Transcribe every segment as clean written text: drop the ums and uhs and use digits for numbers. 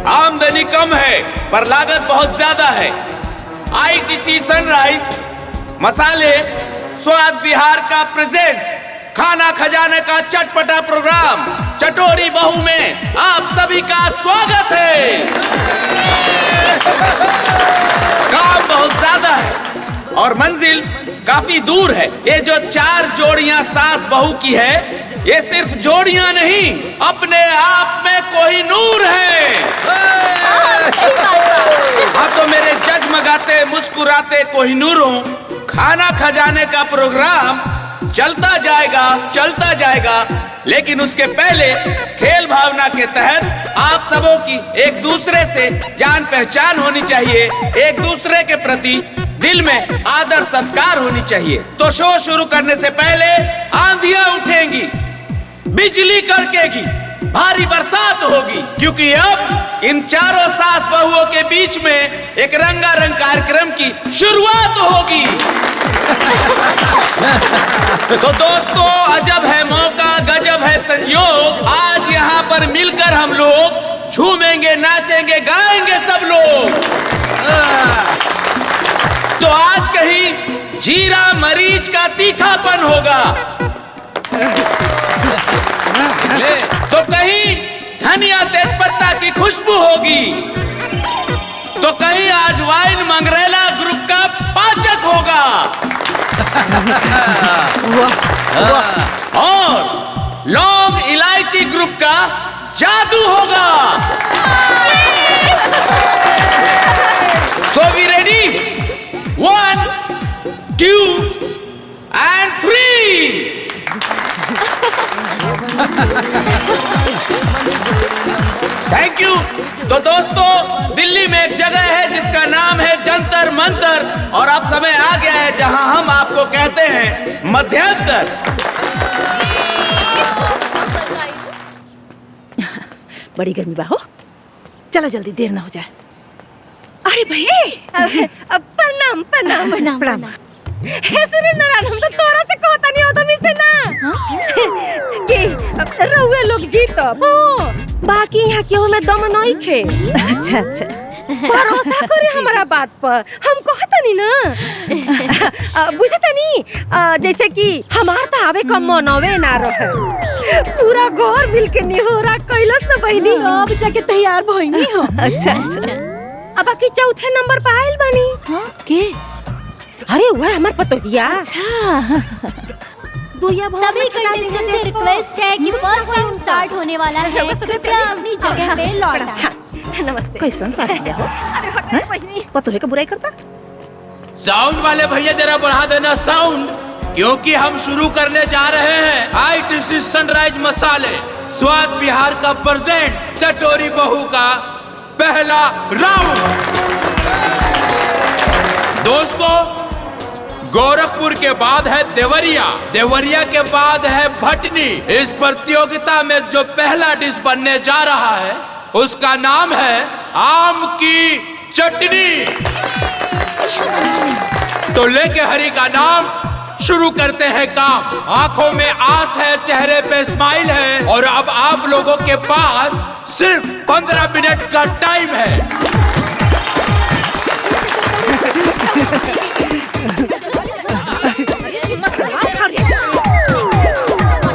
आमदनी कम है पर लागत बहुत ज्यादा है। आईटीसी सनराइज मसाले स्वाद बिहार का प्रेजेंट्स खाना खजाने का चटपटा प्रोग्राम चटोरी बहू में आप सभी का स्वागत है। काम बहुत ज्यादा है और मंजिल काफी दूर है। ये जो 4 जोड़ियां सास बहू की है, ये सिर्फ जोड़ियां नहीं, अपने आप में कोहिनूर है। हाँ तो मेरे जगमगाते मुस्कुराते कोहिनूरों, खाना खजाने का प्रोग्राम चलता जाएगा, लेकिन उसके पहले खेल भावना के तहत आप सबों की एक दूसरे से जान पहचान होनी चाहिए, एक दूसरे के प्रति दिल में आदर सत्कार होनी चाहिए। तो शो शुरू करने से पहले आंधियां उठेंगी, बिजली कड़केगी, भारी बरसात होगी, क्योंकि अब इन चारों सास बहुओं के बीच में एक रंगारंग कार्यक्रम की शुरुआत होगी। तो दोस्तों, अजब है मौका, गजब है संयोग, आज यहाँ पर मिलकर हम लोग झूमेंगे, नाचेंगे, गाएंगे सब लोग। तो आज कहीं जीरा मरीच का तीखापन होगा, तो कहीं धनिया तेजपत्ता की खुशबू होगी, तो कहीं आज वाइन मंगरेला ग्रुप का पाचक होगा और लौंग इलायची ग्रुप का जादू होगा। So we ready? 1, 2 and 3। Thank you. तो दोस्तों, दिल्ली में एक जगह है जिसका नाम है जंतर मंतर, और अब समय आ गया है जहां हम आपको कहते हैं मध्यांतर। बड़ी गर्मी बा हो, चलो जल्दी, देर ना हो जाए। अरे भाई प्रणाम प्रणाम प्रणाम प्रणाम। हे सुरेंद्र, हम तो तोरा से कहता नहीं होता मिसे ना कि रहुए लोग जीतब, बाकी यहाँ केहू में दम नहीं खे। अच्छा अच्छा, भरोसा करे हमारा बात पर, हम कहता नहीं ना, बुझता नहीं। जैसे कि हमार तो आवे का मनवे ना रहे, पूरा घर मिल के निहोरा कैलस ना बहनी, अब जाके तैयार भइनी हो। अच्छा अच्छा। अब बाकी चौथे नंबर पे आइल बानी। के? अरे वह हमार पतोहिया। अच्छा। सभी कंटेस्टेंट से रिक्वेस्ट है कि फर्स्ट राउंड स्टार्ट होने वाला है, कृपया अपनी जगह पे लौट आएं। नमस्ते। कैसन शादी ब्याह हो? अरे हट बहनी, पतोहे का बुराई करता? साउंड वाले भैया जरा बढ़ा देना साउंड, क्योंकि हम शुरू करने जा रहे हैं आईटीसी सनराइज मसाले स्वाद बिहार का प्रेजेंट चटोरी बहू का पहला राउंड। दोस्तों, गोरखपुर के बाद है देवरिया, देवरिया के बाद है भटनी। इस प्रतियोगिता में जो पहला डिश बनने जा रहा है उसका नाम है आम की चटनी। तो लेके हरी का नाम शुरू करते हैं काम। आंखों में आस है, चेहरे पे स्माइल है, और अब आप लोगों के पास सिर्फ 15 मिनट का टाइम है।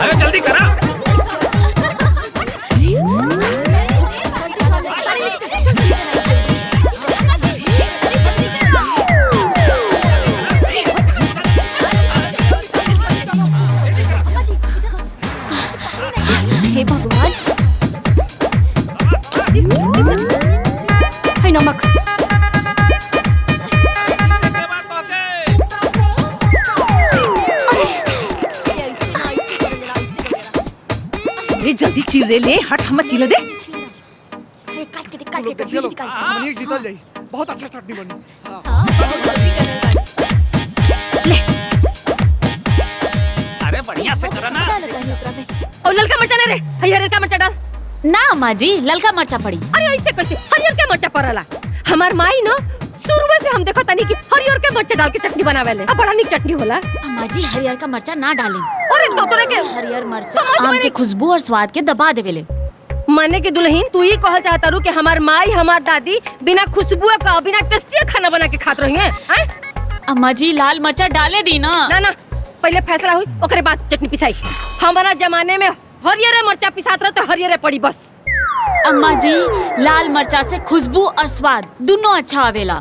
अरे जल्दी करा। हे भगवान, है नमक। जल्दी चिरे ले, हट हम चिरे दे। काट के दे, हमनी जीतल जाई, बहुत अच्छा चटनी बनी। ले। अरे बढ़िया से करो ना। और ललका मिर्चा ना रे, हरियर का मिर्चा डाल। ना अम्मा जी, ललका मरचा पड़ी। अरे ऐसे कैसे हरियर के मिर्चा पड़ला? हमार माई ना शुरू से हम देखो तनी कि हरियर के मिर्चा डाल के चटनी बनावेले, अब बड़ा निक चटनी होला। अम्मा जी, हरियर का मरचा ना डालें। अरे तो तोरे के हरियर मरचा आम के खुशबू और स्वाद के दबा देवेले। माने की दुल्हन तू ही कहल चाहता रू कि हमार माई हमार दादी बिना खुशबू का बिना टेस्टी खाना बना के खात रही हैं? अम्मा जी लाल मरचा डाले दी ना। ना पहले फैसला हुई ओकरे बाद चटनी पिसाई। हमारा जमाने में हरियर मरचा पिसात रहे तो हरियर पड़ी बस। अम्मा जी लाल मरचा से खुशबू और स्वाद दोनों अच्छा आवेला।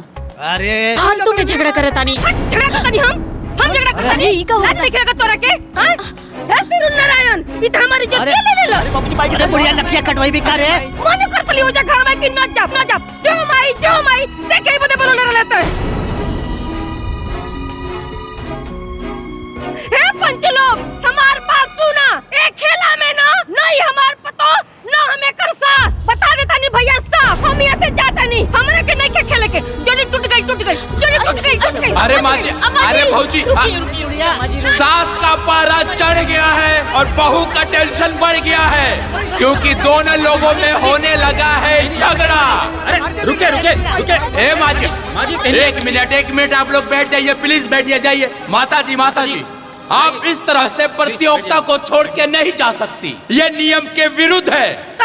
अरे हम तुम्हें झगड़ा करता नहीं। झगड़ा करता नहीं हम झगड़ा करता नहीं। ई का होता रात निकलेगा तोरा के हां हे सुरुन नारायण ई त हमारी इज्जत ले लो। बाबूजी माई के बुढ़िया लकिया कटवाई भी करे। मन करतली हो जा घर में कि न जा जो माई देखे बदे बोलने रहते। हे पंचलोक हमार बात सुना। एक खेला में ना नहीं हमार पतो ना हमें कर सास बता देता नहीं भैया साफ हम यहाँ से जाता नहीं। हमरा के नहीं खेले के जोड़ी टूट गई जोड़ी टूट गई। अरे माँ जी, अरे भौजी, सास का पारा चढ़ गया है और बहू का टेंशन बढ़ गया है क्योंकि दोनों लोगों में होने लगा है झगड़ा। अरे रुके। ए माँ जी, एक मिनट आप लोग बैठ जाइए प्लीज, बैठिए जाइए। माता जी आप इस तरह से प्रतियोगिता को छोड़ के नहीं जा सकती, ये नियम के विरुद्ध है।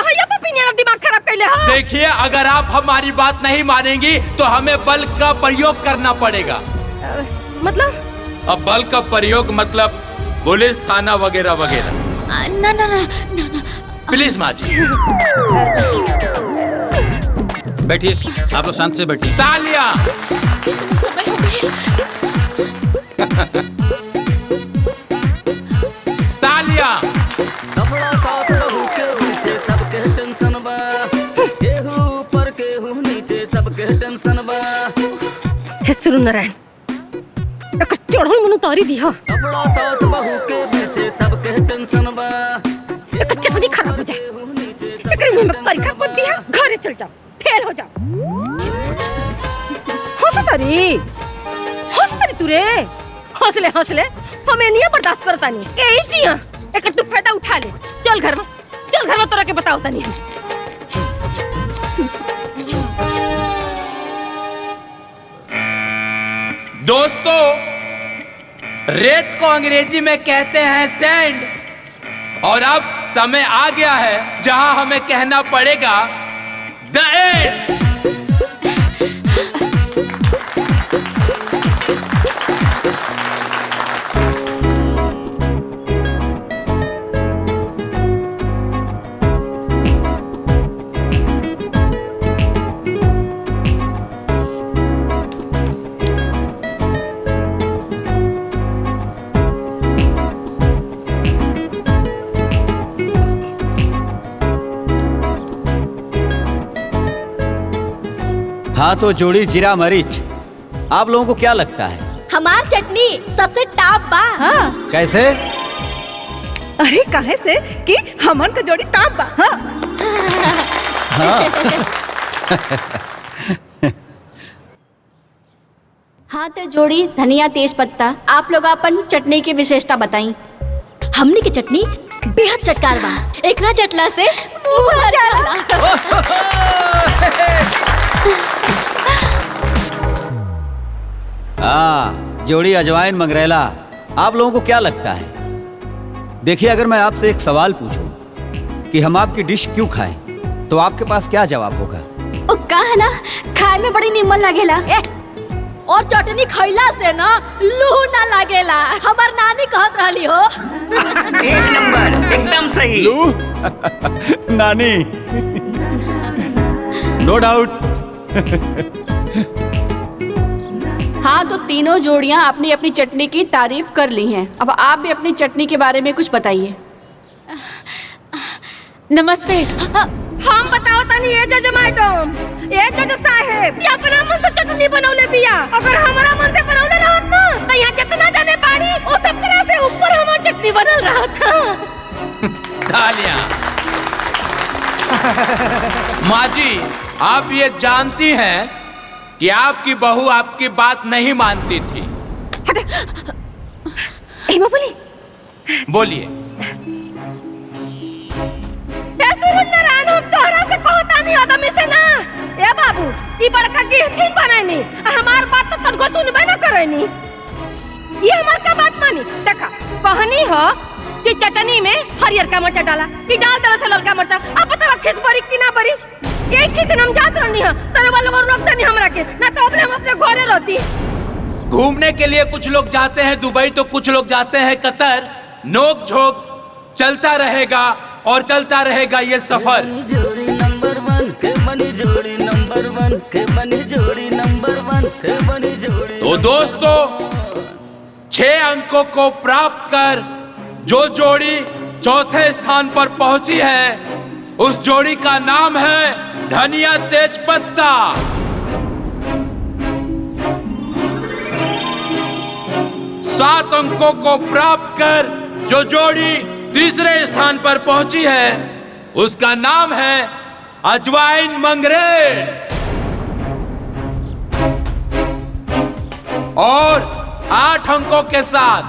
दिमाग खराब कर ले। देखिए अगर आप हमारी बात नहीं मानेंगी तो हमें बल का प्रयोग करना पड़ेगा। मतलब अब बल का प्रयोग मतलब पुलिस थाना वगैरह वगैरह। ना प्लीज माँ जी। बैठिए, आप लोग शांत से बैठिए। तालियां। समय हो गई। तालियां। हे सुरुन नारायण एक चढ़ल मनु तारी दी। एक चटनी खराब हो जाए एकरे मुंह में करी खा पत्ती है। घरे चल जाओ फेल हो जाओ। हंसतरी तू रे हंसले हमें नहीं बर्दाश्त करता नहीं। यही जिया एक तू फायदा उठा ले। चल घर में तोरा के बताओ तनी। दोस्तों रेत को अंग्रेजी में कहते हैं सैंड और अब समय आ गया है जहां हमें कहना पड़ेगा द एंड। हाँ तो जोड़ी जीरा मरीच, आप लोगों को क्या लगता है? हमार चटनी सबसे टॉप बा। हाँ। कैसे? अरे काहे से कि हमन का जोड़ी टॉप बा। हाँ। हाँ तो जोड़ी धनिया तेज पत्ता आप लोग अपन चटनी की विशेषता बताई। हमनी की चटनी बेहद चटकार बा। एकरा चटला से मुंह जाला। जोड़ी अजवाइन मंगरेला, आप लोगों को क्या लगता है? देखिए अगर मैं आपसे एक सवाल पूछूं कि हम आपकी डिश क्यों खाएं तो आपके पास क्या जवाब होगा? ओ कहा ना खाए में बड़ी निमन लगेला और चटनी खइला से ना लूह ना लगेला। हमार नानी कहत रहली हो। एक नंबर एकदम सही। नानी नो डाउट। हाँ तो तीनों जोड़ियां अपनी अपनी चटनी की तारीफ कर ली हैं। अब आप भी अपनी चटनी के बारे में कुछ बताइए। नमस्ते। हम बताओ तनी ये जज मैडम, ये जज साहब, ये अपना मन से चटनी बनौले बिया। अगर हमारा मन से बनौले रहत ना तो यहाँ जितना जाने पानी वो सब तरह से ऊपर हमार चटनी बनल रहत। तालियां। माँ जी आप ये जानती हैं कि आपकी बहू आपकी बात नहीं मानती थी। बोलिए। ए बाबू ई बड़का गिरथिन बनानी हमार बात तो तनको सुनबे ना करनी। ये हमार का बात मानी देखा कहनी हो कि चटनी में हरियर का मरचा डाला कि डाल दला से ललका मरचा। अब पता खिस बरी कि ना बरी, ये किसी हम जात रहनी है तेरे वाले को रोकते नहीं हमरा के, ना तो अपने हम अपने घरे रहती। घूमने के लिए कुछ लोग जाते हैं दुबई तो कुछ लोग जाते हैं कतर। नोक झोंक चलता रहेगा और चलता रहेगा ये सफर। तो दोस्तों 6 अंकों को प्राप्त कर जो जोड़ी चौथे स्थान पर पहुंची है उस जोड़ी का नाम है धनिया तेजपत्ता। 7 अंकों को प्राप्त कर जो जोड़ी तीसरे स्थान पर पहुंची है उसका नाम है अजवाइन मंगरेल। और 8 अंकों के साथ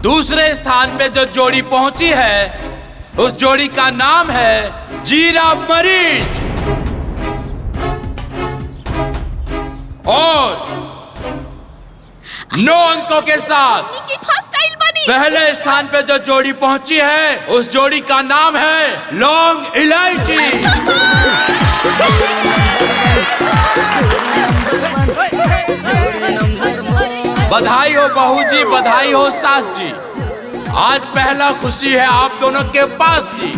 दूसरे स्थान पे जो जोड़ी पहुंची है उस जोड़ी का नाम है जीरा मरीच। और 9 अंकों के साथ पहले स्थान पे जो जोड़ी पहुंची है उस जोड़ी का नाम है लौंग इलायची। बधाई हो बहू जी, बधाई हो सास जी, आज पहला खुशी है आप दोनों के पास जी।